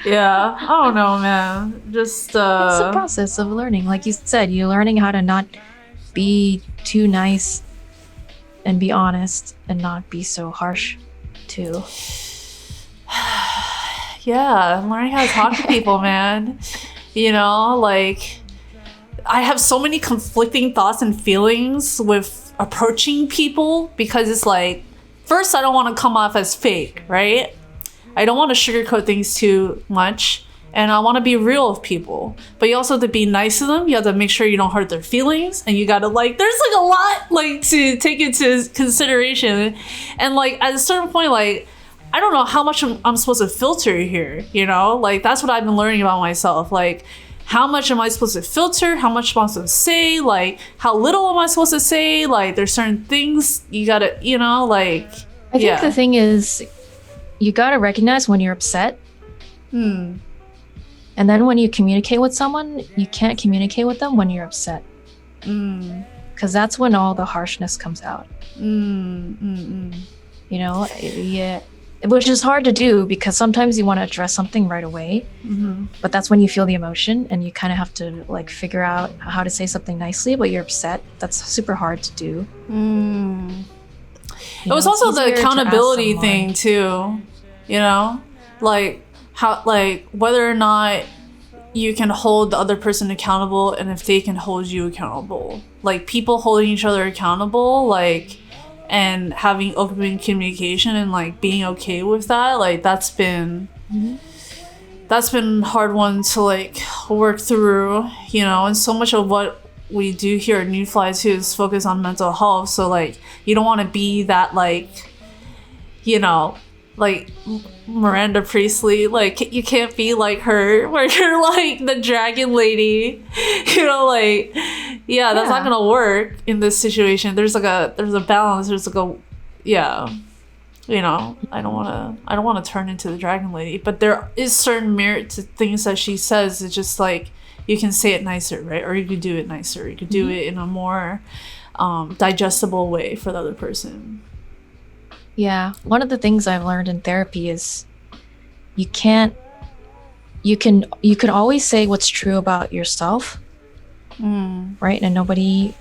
Yeah, I don't know, man. Just it's a process of learning. Like you said, you're learning how to not be too nice and be honest and not be so harsh too. Yeah, I'm learning how to talk to people, man. You know, like, I have so many conflicting thoughts and feelings with approaching people because it's like, first, I don't want to come off as fake, right? I don't want to sugarcoat things too much, and I want to be real with people. But you also have to be nice to them. You have to make sure you don't hurt their feelings, and you gotta like, there's like a lot like to take into consideration, and like at a certain point, like, I don't know how much I'm supposed to filter here. You know, like, that's what I've been learning about myself, like. How much am I supposed to filter? How much am I supposed to say? Like, how little am I supposed to say? Like, there's certain things you gotta, you know, like. I think the thing is, you gotta recognize when you're upset. And then when you communicate with someone, you can't communicate with them when you're upset. Because that's when all the harshness comes out. You know, yeah. Which is hard to do because sometimes you want to address something right away, but that's when you feel the emotion and you kind of have to like figure out how to say something nicely, but you're upset. That's super hard to do. It was also the accountability thing too, you know, like how, like, whether or not you can hold the other person accountable and if they can hold you accountable, like people holding each other accountable, like, and having open communication and like being okay with that, like, that's been hard one to like work through, you know. And so much of what we do here at NÜFLY too is focus on mental health, so like you don't want to be that, like, you know, like Miranda Priestley, like you can't be like her where you're like the dragon lady, you know, like, yeah, that's not gonna work in this situation. There's a balance, there's like a, you know, I don't want to turn into the dragon lady, but there is certain merit to things that she says. It's just like, you can say it nicer, right? Or you could do it nicer, you could do it in a more digestible way for the other person. Yeah, one of the things I've learned in therapy is you can always say what's true about yourself, right? And nobody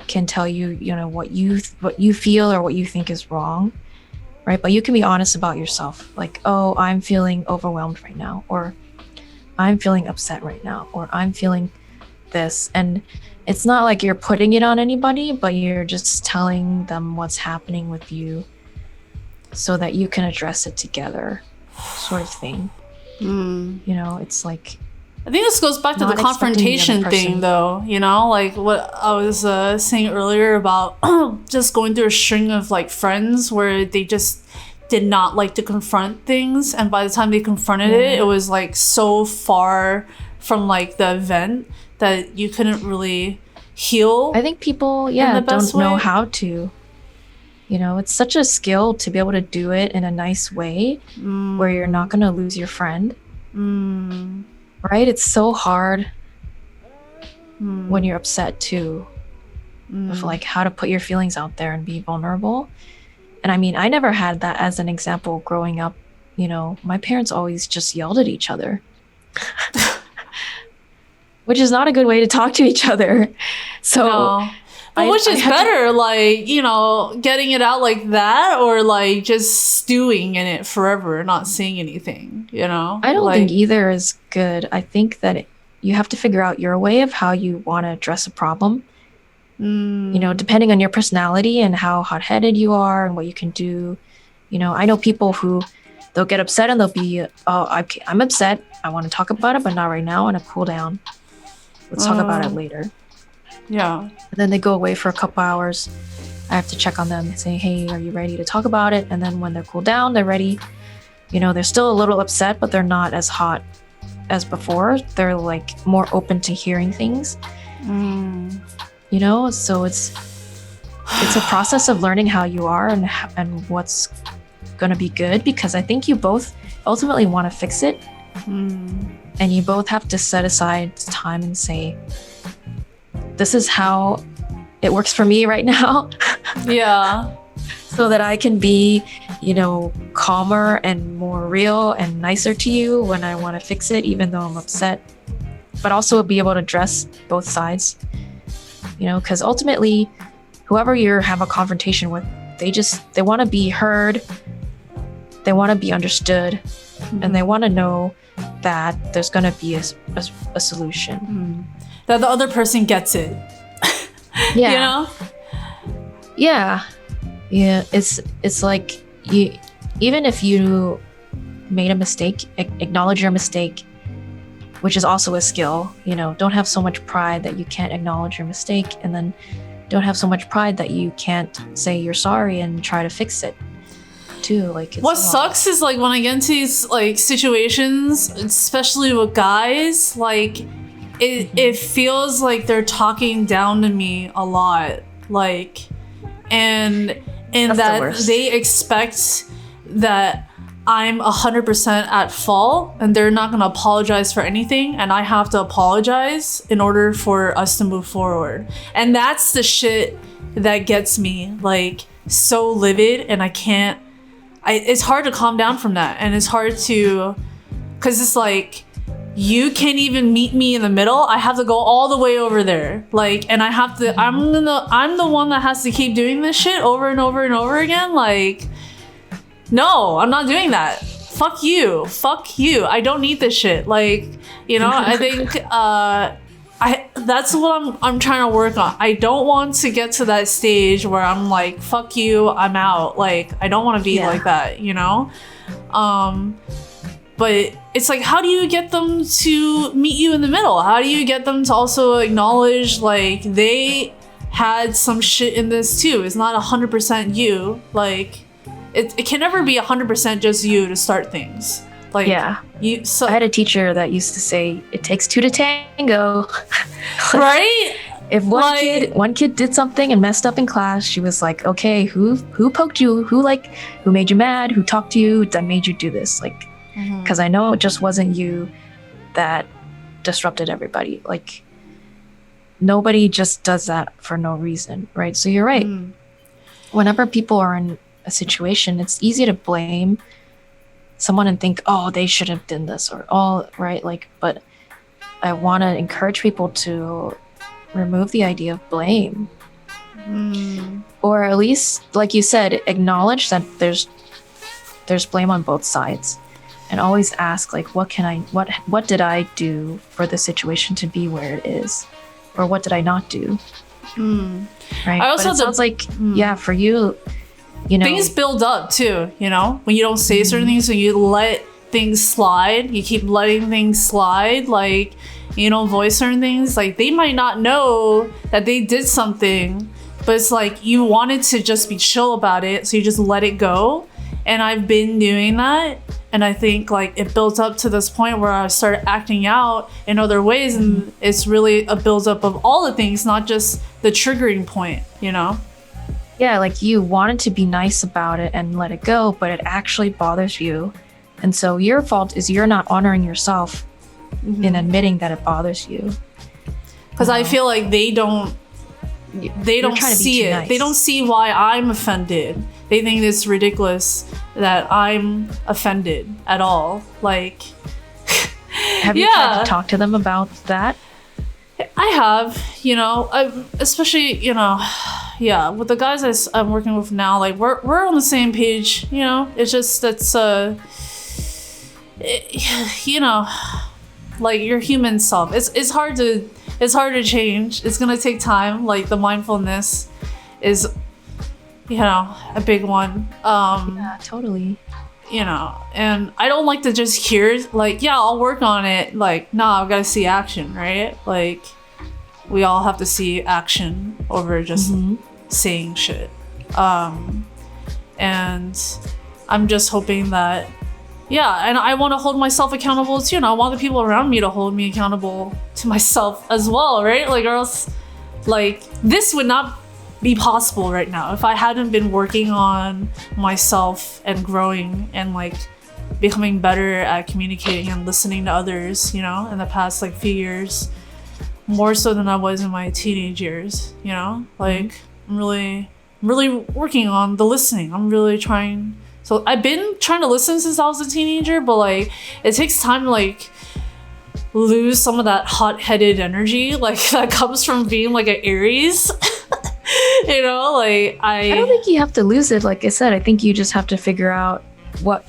can tell you, you know, what you feel or what you think is wrong, right? But you can be honest about yourself, like, oh, I'm feeling overwhelmed right now, or I'm feeling upset right now, or I'm feeling this. And it's not like you're putting it on anybody, but you're just telling them what's happening with you so that you can address it together, sort of thing. You know, it's like, I think this goes back to the Not expecting the confrontation other thing, person. though. You know, like what I was saying earlier about just going through a string of like friends where they just did not like to confront things, and by the time they confronted it, it was like so far from like the event that you couldn't really heal. I think people, the best don't know way. how to. You know, it's such a skill to be able to do it in a nice way where you're not going to lose your friend. Right? It's so hard when you're upset too, of like how to put your feelings out there and be vulnerable. And I mean, I never had that as an example growing up. You know, my parents always just yelled at each other. Which is not a good way to talk to each other. So, No. But which is better, like, you know, getting it out like that, or like just stewing in it forever, not saying anything, you know? I don't like, think either is good. I think that you have to figure out your way of how you want to address a problem. You know, depending on your personality and how hot-headed you are and what you can do. You know, I know people who they'll get upset and they'll be, oh, I'm upset. I want to talk about it, but not right now. I want to cool down. Let's talk about it later. Yeah. And then they go away for a couple hours. I have to check on them and say, hey, are you ready to talk about it? And then when they're cooled down, they're ready. You know, they're still a little upset, but they're not as hot as before. They're like more open to hearing things. You know, so it's a process of learning how you are and what's going to be good, because I think you both ultimately want to fix it. And you both have to set aside time and say, this is how it works for me right now. Yeah. So that I can be, you know, calmer and more real and nicer to you when I want to fix it, even though I'm upset. But also be able to address both sides, you know, because ultimately, whoever you have a confrontation with, they want to be heard. They want to be understood. And they want to know that there's going to be a solution. That the other person gets it. Yeah. You know? Yeah. It's like even if you made a mistake, acknowledge your mistake, which is also a skill. You know, don't have so much pride that you can't acknowledge your mistake, and then don't have so much pride that you can't say you're sorry and try to fix it too. Like, it's What sucks is like when I get into these like situations, especially with guys, like it feels like they're talking down to me a lot, like, and That's the that worst. they expect that I'm 100% at fault and they're not gonna apologize for anything, and I have to apologize in order for us to move forward. And that's the shit that gets me like so livid, and it's hard to calm down from that, and it's hard to, because it's like, you can't even meet me in the middle. I have to go all the way over there. Like, and I have to, I'm the one that has to keep doing this shit over and over and over again. Like, no, I'm not doing that. Fuck you. Fuck you. I don't need this shit. Like, you know, I think, that's what I'm trying to work on. I don't want to get to that stage where I'm like, fuck you, I'm out. Like, I don't want to be like that, you know? But it's like, how do you get them to meet you in the middle? How do you get them to also acknowledge, like, they had some shit in this too? It's not 100% you. Like, it can never be 100% just you to start things. Like, Yeah. I had a teacher that used to say, it takes two to tango. Right? If one kid did something and messed up in class, she was like, okay, who poked you? Who made you mad? Who talked to you that made you do this? Like, because I know it just wasn't you that disrupted everybody. Like, nobody just does that for no reason, right? So you're right. Whenever people are in a situation, it's easy to blame someone and think, oh, they should have done this, or all right. Like, but I want to encourage people to remove the idea of blame, or at least, like you said, acknowledge that there's blame on both sides, and always ask, like, what did I do for the situation to be where it is, or what did I not do? Right. I also but it sounds like for you, you know, things build up too, you know, when you don't say certain things, when you let things slide, you keep letting things slide, like you don't voice certain things, like they might not know that they did something, but it's like you wanted to just be chill about it, so you just let it go. And I've been doing that, and I think like it built up to this point where I started acting out in other ways, and it's really a build-up of all the things, not just the triggering point, you know? Yeah, like you wanted to be nice about it and let it go, but it actually bothers you. And so your fault is you're not honoring yourself in admitting that it bothers you. Because I feel like they don't see it. Nice. They don't see why I'm offended. They think it's ridiculous that I'm offended at all. Like, have you tried to talk to them about that? I have, you know, especially, you know, yeah, with the guys I'm working with now, like we're on the same page, you know. It's just that's you know, like your human self. It's hard to change. It's gonna take time. Like the mindfulness is, you know, a big one. Yeah, totally. You know, and I don't like to just hear like, yeah, I'll work on it. Like, nah, I've got to see action, right? Like, we all have to see action over just saying shit. And I'm just hoping that, yeah, and I want to hold myself accountable too, and I want the people around me to hold me accountable to myself as well, right? Like, or else, like, this would not be possible right now if I hadn't been working on myself and growing and like becoming better at communicating and listening to others, you know, in the past like few years, more so than I was in my teenage years, you know. Like I'm really working on the listening. I'm really trying. So I've been trying to listen since I was a teenager, but like it takes time to like lose some of that hot-headed energy like that comes from being like an Aries. You know, like I don't think you have to lose it. Like I said, I think you just have to figure out what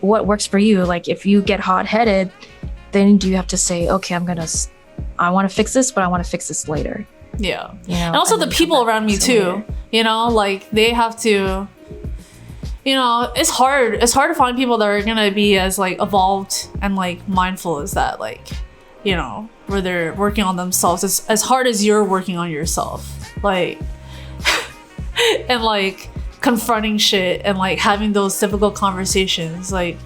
works for you. Like if you get hot-headed, then you have to say, okay, I want to fix this, but I want to fix this later. Yeah. You know, and also the people around me too, later. You know, like they have to, you know, it's hard to find people that are gonna be as like evolved and like mindful as that, like, you know, where they're working on themselves. It's as hard as you're working on yourself, like and like confronting shit and like having those difficult conversations. Like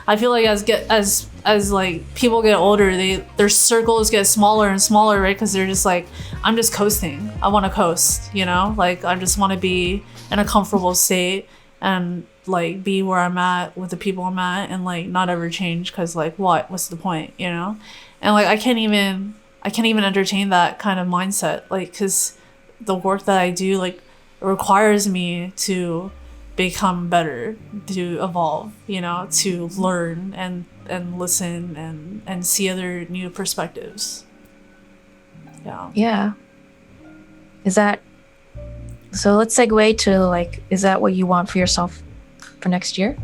I feel like as like people get older, their circles get smaller and smaller, right? Because they're just like, I'm just coasting. I want to coast, you know, like I just want to be in a comfortable state and like be where I'm at with the people I'm at and like not ever change, because like what's the point, you know? And like I can't even entertain that kind of mindset, like, because the work that I do like requires me to become better, to evolve, you know, to learn and listen and see other new perspectives. Yeah. Is that so? Let's segue to like, is that what you want for yourself for next year?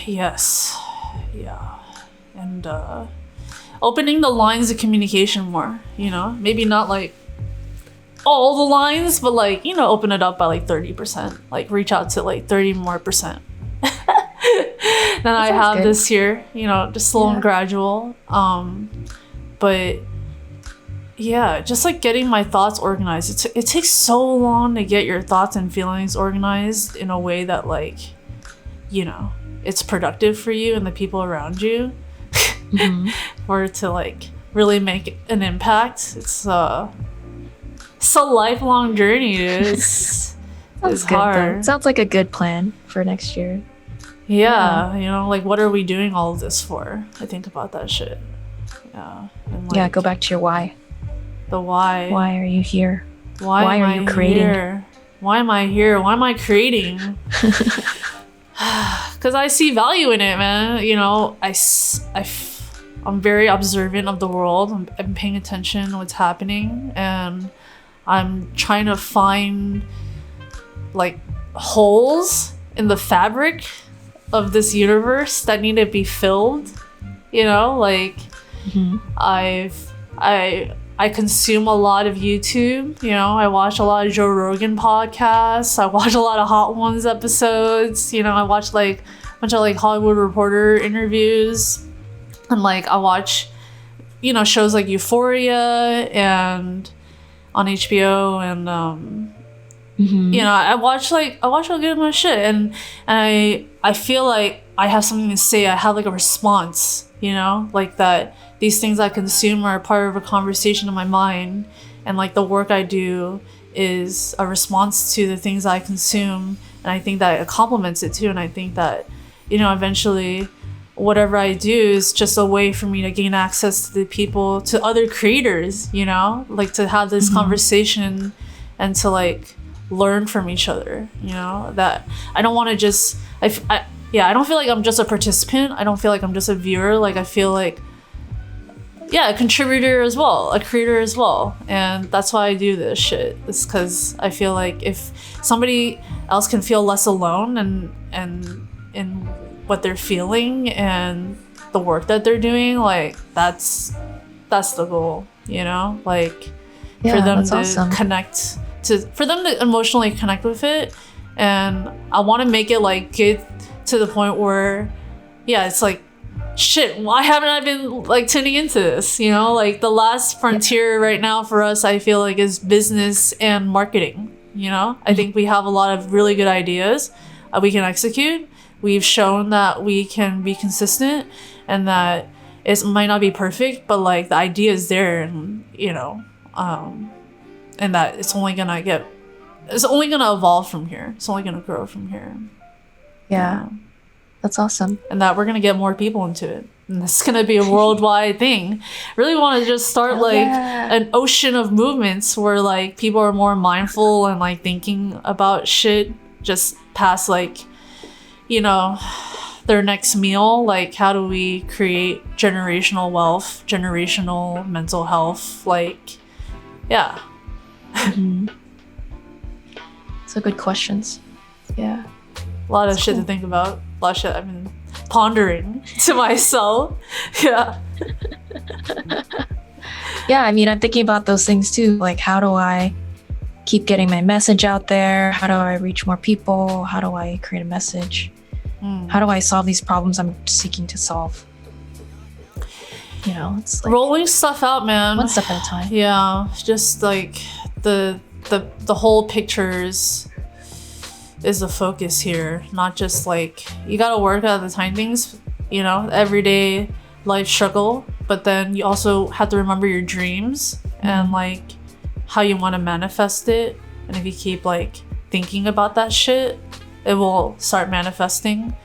Yes. Yeah. And opening the lines of communication more, you know, maybe not like all the lines, but like, you know, open it up by like 30%, like reach out to like 30 more percent than I have good. This year, you know, just slow and gradual. But yeah, just like getting my thoughts organized. It takes so long to get your thoughts and feelings organized in a way that like, you know, it's productive for you and the people around you. For it to like really make an impact. It's a lifelong journey, dude. It's hard. Though. Sounds like a good plan for next year. Yeah, you know, like what are we doing all of this for? I think about that shit. Yeah. And, like, go back to your why. The why. Why are you here? Why are you creating? Here? Why am I here? Why am I creating? Because I see value in it, man. You know, I'm very observant of the world. I'm paying attention to what's happening, and I'm trying to find like holes in the fabric of this universe that need to be filled. You know, like I consume a lot of YouTube. You know, I watch a lot of Joe Rogan podcasts. I watch a lot of Hot Ones episodes. You know, I watch like a bunch of like Hollywood Reporter interviews, and like I watch, you know, shows like Euphoria and on HBO, and you know, I watch a good amount of shit, and I feel like I have something to say. I have like a response, you know, like that these things I consume are part of a conversation in my mind, and like the work I do is a response to the things I consume, and I think that it complements it too. And I think that, you know, eventually whatever I do is just a way for me to gain access to the people, to other creators, you know, like to have this conversation and to like learn from each other, you know, that I don't want to just, I don't feel like I'm just a participant. I don't feel like I'm just a viewer. Like I feel like, yeah, a contributor as well, a creator as well. And that's why I do this shit. It's because I feel like if somebody else can feel less alone and in what they're feeling and the work that they're doing, like that's the goal, you know, like for them to connect for them to emotionally connect with it. And I want to make it like get to the point where, yeah, it's like, shit, why haven't I been like tuning into this? You know, like the last frontier right now for us, I feel like, is business and marketing. You know, I think we have a lot of really good ideas we can execute. We've shown that we can be consistent and that it might not be perfect, but like the idea is there, and you know, and that it's only gonna evolve from here. It's only gonna grow from here. Yeah. That's awesome. And that we're gonna get more people into it. And it's gonna be a worldwide thing. Really want to just start an ocean of movements where like people are more mindful and like thinking about shit just past like, you know, their next meal. Like how do we create generational wealth, generational mental health? Like, yeah. So good questions. Yeah. A lot of shit to think about. A lot of shit I've been pondering to myself. Yeah. Yeah, I mean, I'm thinking about those things too. Like, how do I keep getting my message out there? How do I reach more people? How do I create a message? How do I solve these problems I'm seeking to solve? You know, it's like rolling stuff out, man. One step at a time. Yeah, just like the whole picture is the focus here, not just like you gotta work out the tiny things, you know, everyday life struggle, but then you also have to remember your dreams and like how you want to manifest it. And if you keep like thinking about that shit, it will start manifesting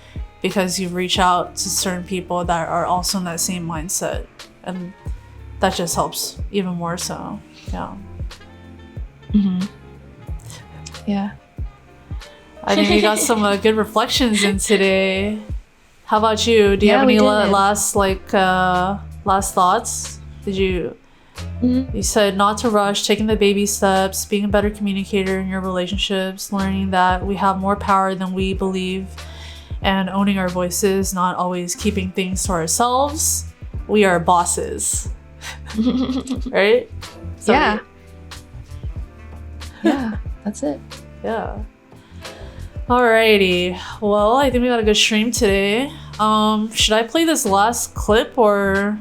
because you reach out to certain people that are also in that same mindset, and that just helps even more so. Yeah. Yeah. I think we got some good reflections in today. How about you? Do you have we any did. last thoughts? Did you? You said not to rush, taking the baby steps, being a better communicator in your relationships, learning that we have more power than we believe, and owning our voices, not always keeping things to ourselves. We are bosses. Right? So Yeah. Yeah, that's it. Yeah. Alrighty. Well, I think we got a good stream today. Should I play this last clip, or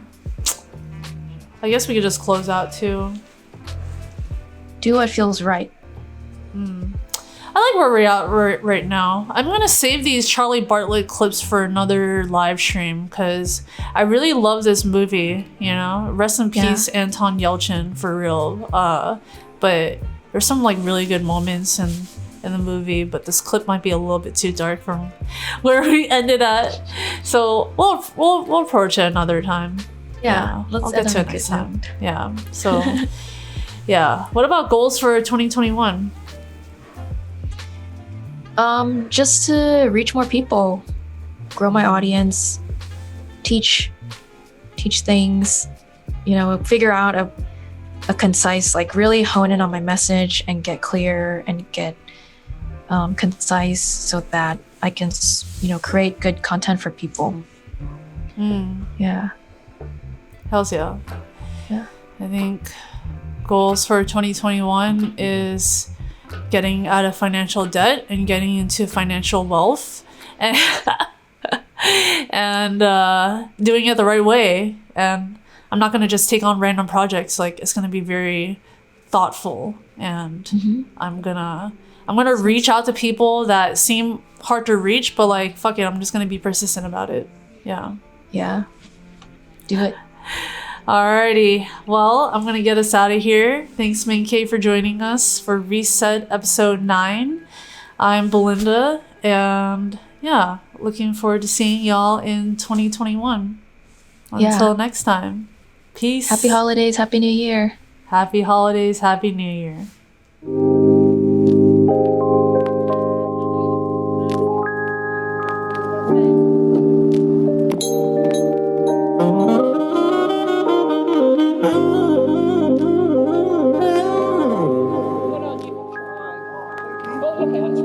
I guess we could just close out too. Do what feels right. I like where we're at right now. I'm gonna save these Charlie Bartlett clips for another live stream because I really love this movie. You know, rest in peace, Anton Yelchin, for real. But there's some like really good moments in the movie, but this clip might be a little bit too dark from where we ended at. So we'll approach it another time. Yeah, I'll get to it next time. Yeah. So yeah. What about goals for 2021? Just to reach more people, grow my audience, teach things, you know, figure out a concise, like really hone in on my message and get clear and get concise so that I can, you know, create good content for people. Yeah. Hells yeah. Yeah. I think goals for 2021 is getting out of financial debt and getting into financial wealth. And and doing it the right way. And I'm not going to just take on random projects. Like, it's going to be very thoughtful, and I'm gonna reach out to people that seem hard to reach, but like, fuck it, I'm just gonna be persistent about it. Yeah. Do it. Alrighty, well, I'm gonna get us out of here. Thanks, MIINKAY, for joining us for Reset episode 9. I'm Belinda, and yeah, looking forward to seeing y'all in 2021. Until next time, peace. Happy holidays, happy new year. Happy holidays, happy new year. Okay, that's